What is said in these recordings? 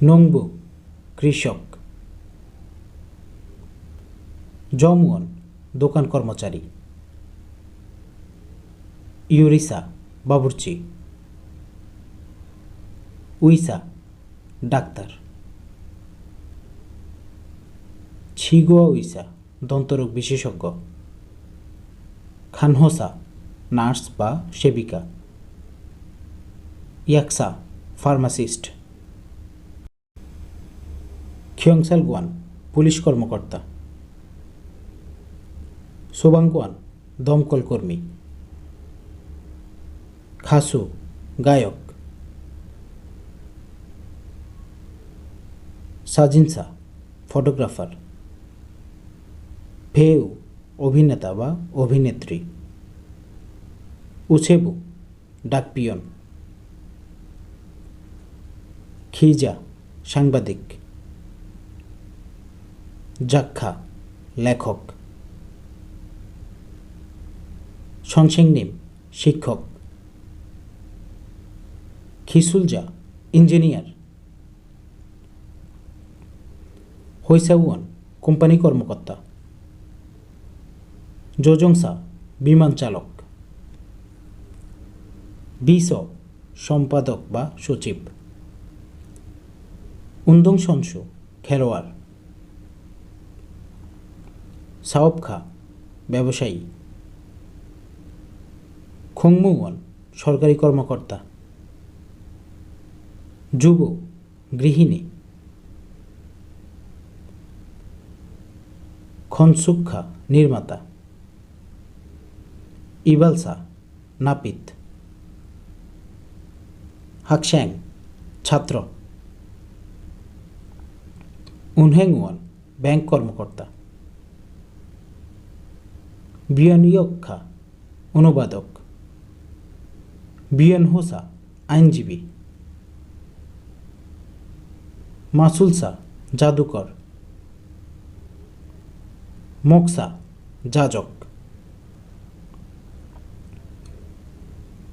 নংবু কৃষক। জমওয়ান দোকান কর্মচারী। ইউরিসা বাবুর্চি। উইসা ডাক্তার। ছিগোয়া উইসা দন্তরোগ বিশেষজ্ঞ। খানহোসা নার্স বা সেবিকা। ইয়াকসা ফার্মাসিস্ট। খিয়ংসালগুয়ান পুলিশ কর্মকর্তা। সোবাংগুয়ান দমকল কর্মী। খাসু গায়ক। সাজিনসা ফটোগ্রাফার। ফেউ অভিনেতা বা অভিনেত্রী। উছেবু ডাকপিয়ন। খিজা সাংবাদিক। জাক্ষা লেখক। সনসেংনিম শিক্ষক। খিসুলজা ইঞ্জিনিয়ার। হৈসাউয়ান কোম্পানি কর্মকর্তা। জোজংসা বিমান চালক। বিস সম্পাদক বা সচিব। উন্দং সনসু খেলোয়াড়। সাওবখা ব্যবসায়ী। খংমুয়ান সরকারি কর্মকর্তা। যুব গৃহিণী। খনসুক্ষা নির্মাতা। ইবালসা নাপিত। হাকশ্যাং ছাত্র। উনহেংওয়ান ব্যাংক কর্মকর্তা। বিয়নইয়ক্ষা অনুবাদক। বিয়নহোসা আইনজীবী। মাসুলসা জাদুকর। মক্সা যাজক।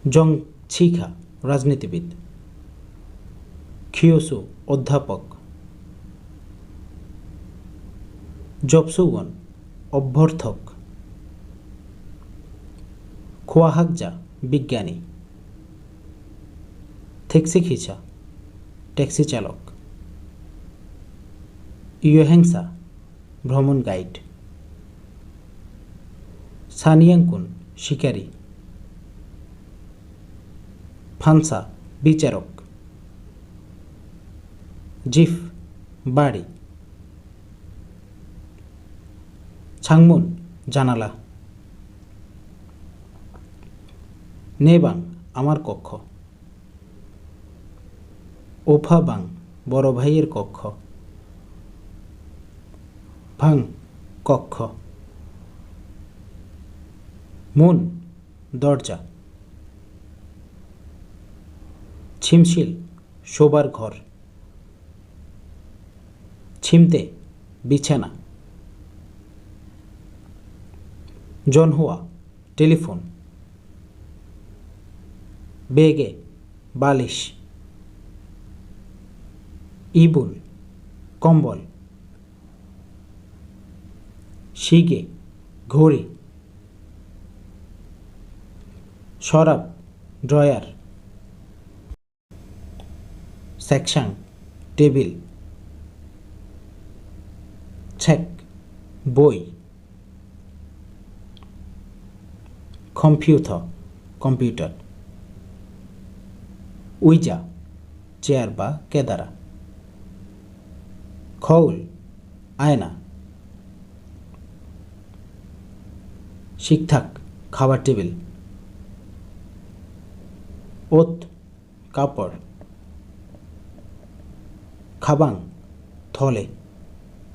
জং ছিখা রাজনীতিবিদ। খিওসু অধ্যাপক। জবসুওয়ান অভ্যর্থক। খোয়াহাকজা বিজ্ঞানী। থেক্সিখিচা ট্যাক্সি চালক। ইয়োহেংসা ভ্রমণ গাইড। সানিয়াংকুন শিকারী। ফানসা বিচারক। জিফ বাড়ি। ছাংমুন জানালা। নেবাং আমার কক্ষ। ওফাবাং বড় ভাইয়ের কক্ষ। ভাং কক্ষ। মুন দরজা। ছিমশিল শোবার ঘর। ছিমতে বিছানা। জনহুয়া টেলিফোন। বেগে বালিশ। ইবুল কম্বল। শিগে ঘড়ি। শরাব ড্রয়ার। Section table. চেক বই। কম্পিউটার। উইজা চেয়ার বা কেদারা। খৌল আয়না। শিকথাক খাবার টেবিল। ওত কাপড়। খাবাং থলে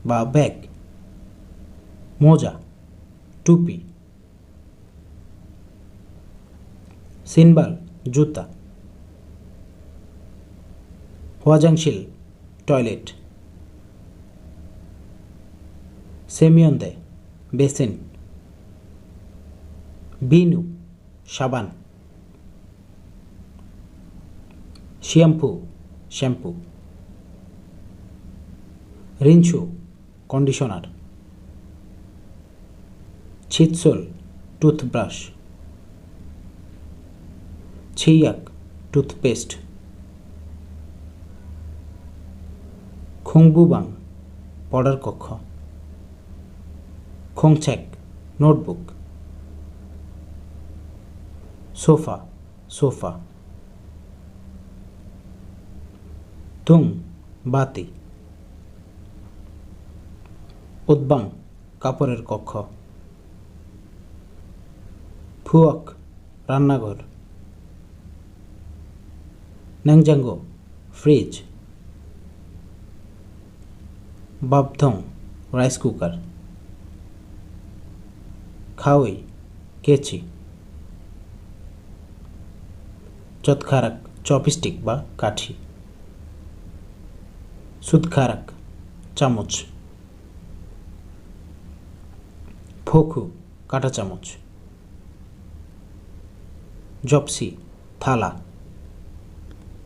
বা ব্যাগ। মোজা টুপি। সিনবাল জুতা। হোয়াজাংশিল টয়লেট। সেমিয়ন্দে বেসিন। বিনু সাবান। শ্যাম্পু। রিনসু কন্ডিশনার, ছিটসোল টুথব্রাশ, ছিয়াক টুথপেস্ট, খুংবুবাং পড়ার কক্ষ, খোংছ্যাক নোটবুক, সোফা সোফা, তুং বাতি, উদ্বাং কাপড়ের কক্ষ, ফুয়ক রান্নাঘর, ন্যাংজাঙ্গো ফ্রিজ, বাবধং রাইস কুকার, খাওই কেচি, চতখারাক চপস্টিক বা কাঠি, সুদখারাক চামচ, ফোকু কাঁটা চামচ, জপসি থালা।